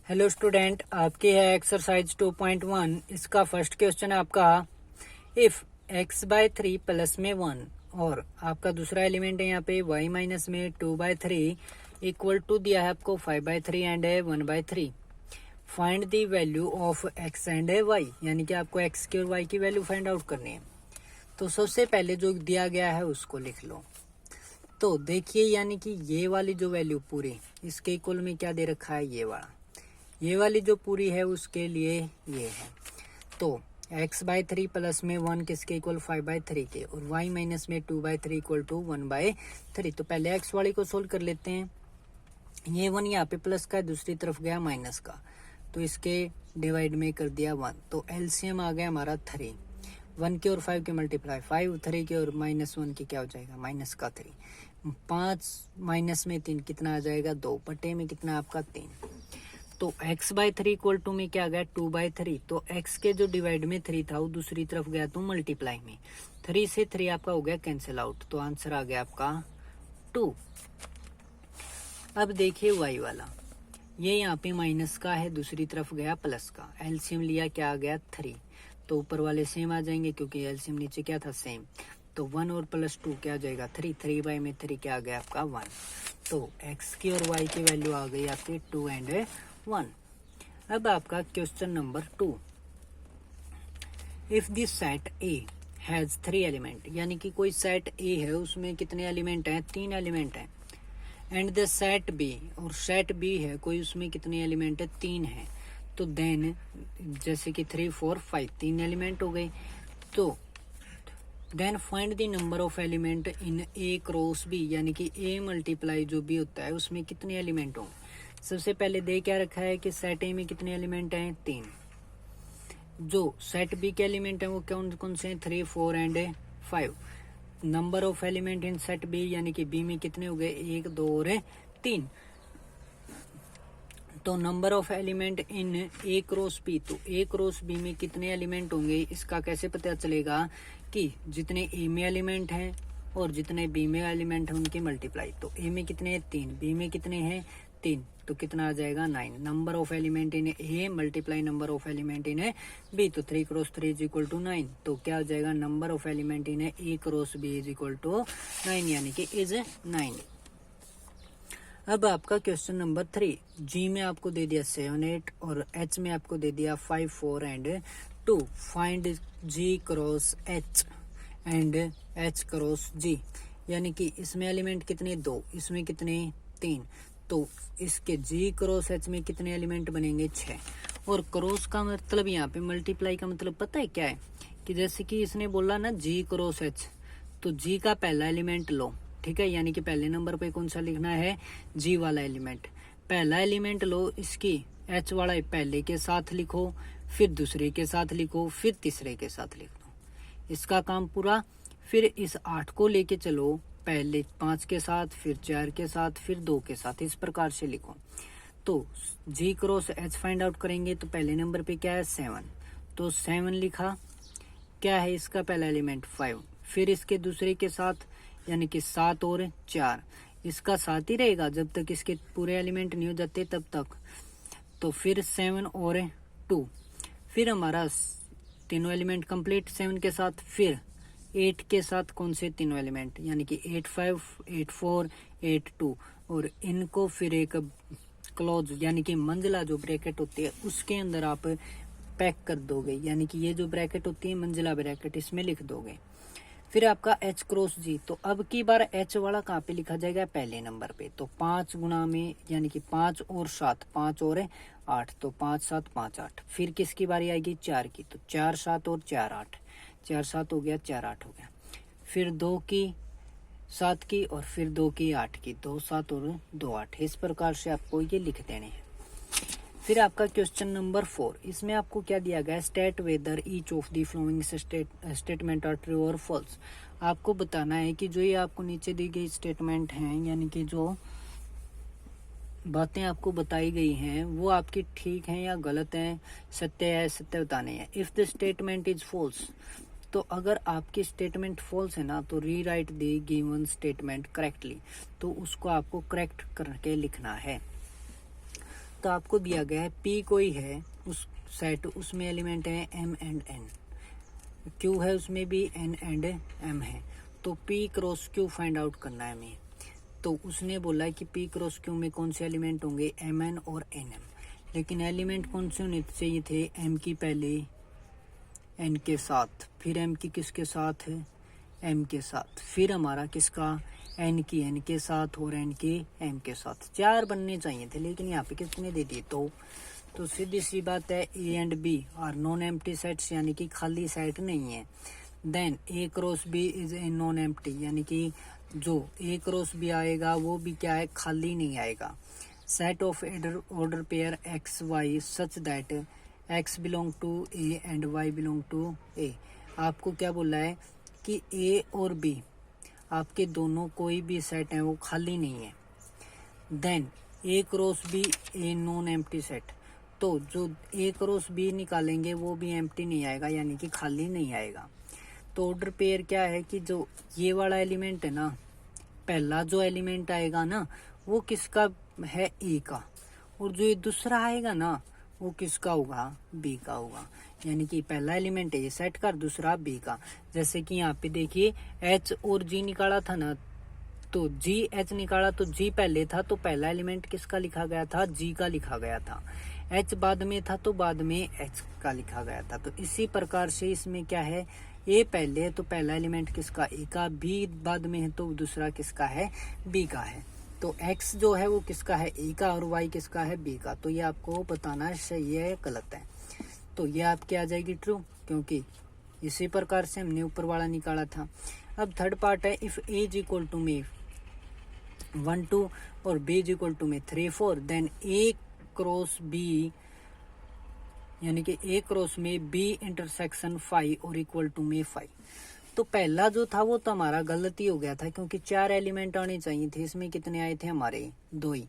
Hello student, आपकी है exercise 2.1। इसका फर्स्ट क्वेश्चन है आपका इफ x/3 प्लस में 1 और आपका दूसरा एलिमेंट है यहाँ पे y माइनस में 2/3 इक्वल टू दिया है आपको 5/3 and 1/3। Find the value of x and y, यानी कि आपको x की और y की वैल्यू फाइंड आउट करनी है। तो सबसे पहले जो दिया गया है उसको लिख लो। तो देखिए, यानी कि ये वाली जो वैल्यू पूरी इसके इक्वल में क्या दे रखा है, ये वाली जो पूरी है उसके लिए ये है। तो x/3 प्लस में 1 किसके इक्वल 5/3 के, और y माइनस में 2/3 इक्वल टू 1/3। तो पहले x वाली को सोल्व कर लेते हैं। ये 1 यहाँ पे प्लस का है, दूसरी तरफ गया माइनस का, तो इसके डिवाइड में कर दिया 1। तो एलसीएम आ गया हमारा 3। 1 के और 5 के मल्टीप्लाई 5, 3 के और -1 की क्या हो जाएगा, माइनस का 3। 5 माइनस में 3 कितना आ जाएगा, 2 बटे में कितना आपका 3। तो x/3 इक्वल टू में क्या आ गया 2/3। तो x के जो डिवाइड में 3 था वो दूसरी तरफ गया तो मल्टीप्लाई में 3 से 3 आपका हो गया कैंसिल आउट, तो आंसर आ गया आपका 2। अब देखिए y वाला, ये यहाँ पे माइनस का है, दूसरी तरफ गया प्लस का, एलसीएम लिया क्या आ गया 3। तो ऊपर वाले सेम आ जाएंगे क्योंकि एलसीएम नीचे क्या था सेम। तो 1 और +2 क्या आ जाएगा 3, 3 में 3 क्या आ गया आपका 1। तो x की और y की वैल्यू आ गई आपकी 2 एंड 1। अब आपका question number 2, if this set A has 3 element, यानी कि कोई सेट A है उसमें कितने एलिमेंट हैं, 3 एलिमेंट हैं। एंड द सेट B, और सेट B है कोई, उसमें कितने एलिमेंट है, 3 है। तो देन जैसे कि 3 4 5 3 एलिमेंट हो गए। तो then find the number of element in A cross B, यानी कि A मल्टीप्लाई जो B होता है उसमें कितने एलिमेंट होंगे। सबसे पहले दे क्या रखा है कि सेट ए में कितने एलिमेंट हैं, 3। जो सेट बी के एलिमेंट हैं वो कौन कौन से हैं, 3 4 and 5। Number of element in set B, यानी कि बी में कितने हो गए, 1 2 और 3। तो number of element in A cross B, तो ए क्रॉस बी में कितने एलिमेंट होंगे इसका कैसे पता चलेगा कि जितने ए में एलिमेंट हैं और जितने बी में एलिमेंट हैं उनकी मल्टीप्लाई। तो ए में कितने हैं 3, बी में कितने हैं 3, तो कितना आ जाएगा 9। Number of element in A multiply number of element in B, तो 3 क्रॉस 3 इज इक्वल टू 9। तो क्या हो जाएगा, number of element in A cross B is equal to 9, यानी कि इज 9। अब आपका क्वेश्चन नंबर 3, जी में आपको दे दिया 7 8 और एच में आपको दे दिया 5 4 and 2। Find G cross H and H cross G, यानी कि इसमें एलिमेंट कितने 2, इसमें कितने 3। तो इसके जी क्रॉस एच में कितने एलिमेंट बनेंगे 6। और क्रॉस का मतलब यहाँ पे मल्टीप्लाई का मतलब पता है क्या है, कि जैसे कि इसने बोला ना जी क्रॉस एच, तो जी का पहला एलिमेंट लो, ठीक है, यानी कि पहले नंबर पे कौन सा लिखना है, जी वाला एलिमेंट। पहला एलिमेंट लो, इसकी एच वाला पहले के साथ लिखो, फिर दूसरे के साथ लिखो, फिर तीसरे के साथ लिख दो, इसका काम पूरा। फिर इस 8 को लेके चलो, पहले 5 के साथ, फिर 4 के साथ, फिर 2 के साथ, इस प्रकार से लिखो। तो जी क्रॉस एच फाइंड आउट करेंगे तो पहले नंबर पे क्या है 7, तो 7 लिखा, क्या है इसका पहला एलिमेंट 5। फिर इसके दूसरे के साथ, यानी कि 7 और 4, इसका साथ ही रहेगा जब तक इसके पूरे एलिमेंट नहीं हो जाते तब तक। तो फिर 7 और 2, फिर हमारा तीनों एलिमेंट कंप्लीट 7 के साथ। फिर 8 के साथ कौन से तीनों एलिमेंट, यानी कि 8 5 8 4 8 2, और इनको फिर एक क्लोज, यानी कि मंजिला जो ब्रैकेट होती है उसके अंदर आप पैक कर दोगे, यानी कि ये जो ब्रैकेट होती है मंजिला ब्रैकेट, इसमें लिख दोगे। फिर आपका एच क्रॉस जी, तो अब की बार एच वाला कहाँ पे लिखा जाएगा, पहले नंबर पे। तो 5 गुना में, यानी कि 5 और 7, 5 और 8, तो 5 7 5 8। फिर किसकी बारी आएगी 4 की, तो 4 7 और 4 8, 4 7 हो गया, 4 8 हो गया। फिर 2 की 7 की, और फिर 2 की 8 की, 2 7 और 2 8। इस प्रकार से आपको ये लिख देने हैं। फिर आपका क्वेश्चन नंबर 4, इसमें आपको क्या दिया गया है, state whether each of the following statement are true और फॉल्स। आपको बताना है कि जो ये आपको नीचे दी गई स्टेटमेंट हैं, यानी कि जो बातें आपको बताई गई हैं वो आपकी ठीक हैं या गलत हैं, सत्य है सत्य बताने हैं। If the statement is false, तो अगर आपकी स्टेटमेंट फॉल्स है ना, तो rewrite the given statement correctly, तो उसको आपको करेक्ट करके लिखना है। तो आपको दिया गया है P कोई है उस सेट, उसमें एलिमेंट है M एंड N, Q है उसमें भी N एंड M है, तो P cross Q find out करना है हमें। तो उसने बोला है कि P क्रॉस Q में कौन से एलिमेंट होंगे, Mn और Nm, लेकिन एलिमेंट कौन से होने चाहिए थे, M की पहले N के साथ, फिर M की किसके साथ, M के साथ, फिर हमारा किसका N की N के साथ और N की M के साथ, 4 बनने चाहिए थे, लेकिन यहाँ पे कितने दे दिए, तो सीधी सी बात है A and B are non empty sets, यानी कि खाली सेट नहीं है। Then A cross B is a non empty, यानी कि जो A क्रॉस B आएगा वो भी क्या है, खाली नहीं आएगा। Set of order pair X Y such that x belong to A and y belong to A। आपको क्या बोला है कि A और B आपके दोनों कोई भी सेट है वो खाली नहीं है। Then A cross B a non empty set, तो जो A क्रॉस B निकालेंगे वो भी एम्प्टी नहीं आएगा, यानी कि खाली नहीं आएगा। तो ऑर्डर पेयर क्या है कि जो ये वाला एलिमेंट है ना, पहला जो एलिमेंट आएगा ना वो किसका है, A का, और जो ये दूसरा आएगा ना वो किसका होगा, B का होगा, यानी कि पहला एलिमेंट है ये सेट का, दूसरा B का। जैसे कि यहाँ पे देखिए H और G निकाला था ना, तो G H निकाला तो G पहले था, तो पहला एलिमेंट किसका लिखा गया था, G का लिखा गया था। H बाद में था तो बाद में H का लिखा गया था। तो इसी प्रकार से इसमें क्या है, A पहले है तो पहला एलिमेंट किसका, A का, B बाद में है तो दूसरा किसका है, B का है। तो X जो है वो किसका है, A का, और Y किसका है, B का। तो ये आपको बताना सही है गलत है। तो ये आपके आ जाएगी ट्रू, क्योंकि इसी प्रकार से हमने ऊपर वाला निकाला था। अब थर्ड पार्ट है, if A is equal to में 1 2 और B इज इक्वल टू में 3 4, देन A क्रॉस B, यानी कि A क्रॉस में B इंटरसेक्शन 5 और इक्वल टू में 5। तो पहला जो था वो तो हमारा गलती हो गया था, क्योंकि 4 एलिमेंट आने चाहिए थे, इसमें कितने आए थे हमारे, 2 ही।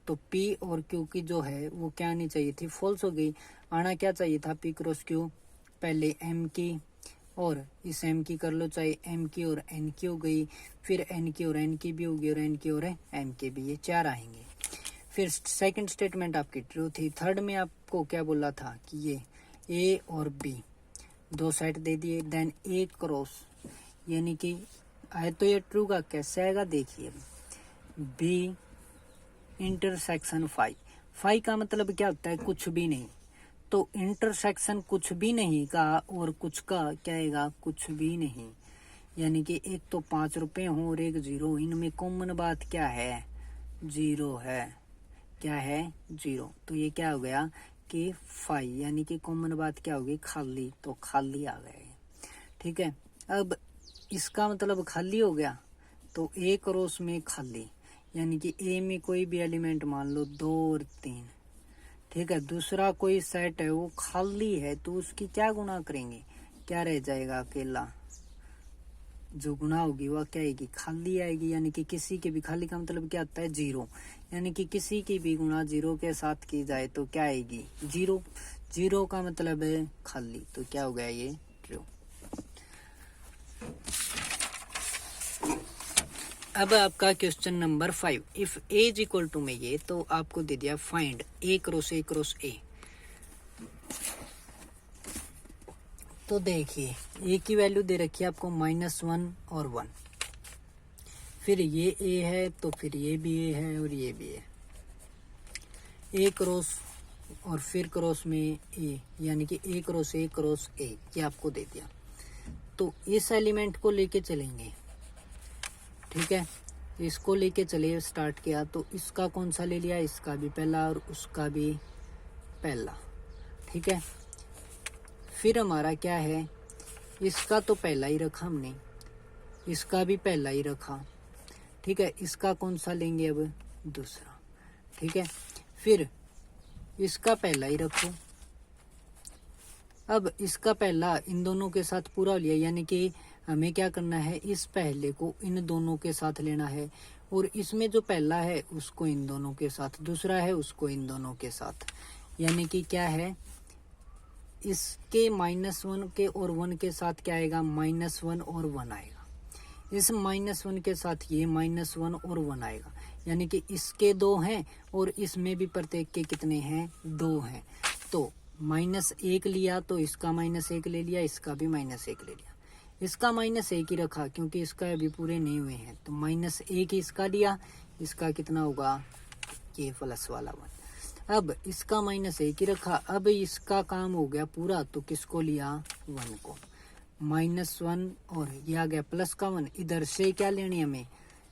तो P और Q की जो है वो क्या आनी चाहिए थी, फॉल्स हो गई। आना क्या चाहिए था, P क्रॉस Q, पहले M की और इस M की कर लो, चाहे M की और N की हो गई, फिर N की और N की भी होगी, और N की और M की भी, ये 4 आएंगे। फिर सेकंड स्टेटमेंट आपकी ट्रू थी। थर्ड में आपको क्या बोला था कि ये A और B 2 सेट दे दिए, देन A क्रॉस, यानी कि आए तो ये ट्रू का कैसे आएगा, देखिए B इंटरसेक्शन 5 का मतलब क्या होता है, कुछ भी नहीं। तो इंटरसेक्शन कुछ भी नहीं का और कुछ का क्या आएगा, कुछ भी नहीं, यानी कि एक तो 5 रुपए हो और एक 0, इनमें कॉमन बात क्या है, 0 है, क्या है, 0। तो ये क्या हो गया कि 5, यानी कि कॉमन बात क्या होगी, खाली, तो खाली आ गए। ठीक है, अब इसका मतलब खाली हो गया, तो A क्रॉस में खाली, यानी कि A में कोई भी एलिमेंट मान लो 2 और 3, ठीक है, दूसरा कोई सेट है वो खाली है, तो उसकी क्या गुणा करेंगे, क्या रह जाएगा, अकेला, जो गुणा होगी वह क्या आएगी, खाली आएगी, यानी कि किसी के भी, खाली का मतलब क्या होता है, 0, यानी कि किसी की भी गुणा 0 के साथ की जाए तो क्या आएगी, 0। 0 का मतलब है खाली, तो क्या हो गया ये ट्रू। अब आपका question number 5, if A is equal to में ये, तो आपको दे दिया फाइंड A क्रॉस A। तो देखिए A की वैल्यू दे रखी है आपको -1 और 1, फिर ये A है तो फिर ये भी A है और ये भी है, A क्रॉस और फिर क्रॉस में A, यानी कि A क्रॉस A, ये आपको दे दिया। तो इस एलिमेंट को लेके चलेंगे, ठीक है, इसको लेके चले, स्टार्ट किया तो इसका कौन सा ले लिया, इसका भी पहला और उसका भी पहला, ठीक है। फिर हमारा क्या है, इसका तो पहला ही रखा हमने, इसका भी पहला ही रखा, ठीक है, इसका कौन सा लेंगे अब, दूसरा, ठीक है। फिर इसका पहला ही रखो, अब इसका पहला इन दोनों के साथ पूरा लिया, यानी कि हमें क्या करना है, इस पहले को इन दोनों के साथ लेना है, और इसमें जो पहला है उसको इन दोनों के साथ, दूसरा है उसको इन दोनों के साथ, यानी कि क्या है, इसके -1 के और 1 के साथ क्या आएगा, -1 और 1 आएगा, इस -1 के साथ ये -1 और 1 आएगा, यानी कि इसके 2 हैं और इसमें भी प्रत्येक के कितने हैं, 2 हैं। तो -1 लिया तो इसका -1 ले लिया, इसका भी -1 ले लिया, इसका -1 ही रखा क्योंकि इसका अभी पूरे नहीं हुए हैं, तो -1 इसका लिया, इसका कितना होगा, ये प्लस वाला 1। अब इसका -1 ही रखा, अब इसका काम हो गया पूरा, तो किसको लिया, 1 को, -1 और ये आ गया प्लस का 1। इधर से क्या लेनी है हमें,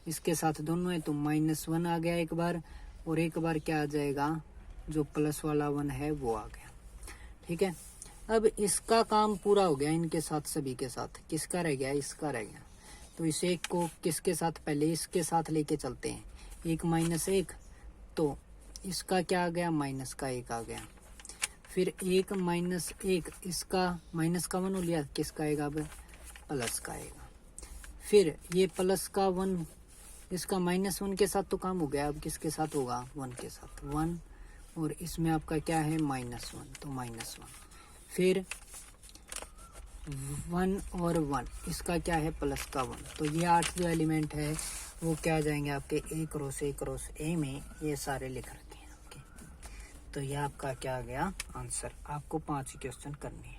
इसके साथ दोनों है, तो -1 आ गया एक बार, और एक बार क्या आ जाएगा, जो प्लस वाला 1 है वो आ गया। ठीक है, अब इसका काम पूरा हो गया इनके साथ, सभी के साथ। किसका रह गया, इसका रह गया। तो इस एक को किसके साथ, पहले इसके साथ लेके चलते हैं, 1 -1, तो इसका क्या आ गया, माइनस का 1 आ गया। फिर 1 -1, इसका माइनस का 1 हो लिया, किसका आएगा, अब प्लस का आएगा। फिर ये प्लस का 1, इसका -1 के साथ तो काम हो गया, अब किसके साथ होगा, 1 के साथ, 1, और इसमें आपका क्या है, -1, तो -1। फिर 1 और 1, इसका क्या है, प्लस का 1। तो ये 8 जो एलिमेंट है वो क्या आ जाएंगे आपके, A क्रॉस A में ये सारे लिख रखे हैं। ओके, तो ये आपका क्या आ गया आंसर। आपको 5 क्वेश्चन करने हैं।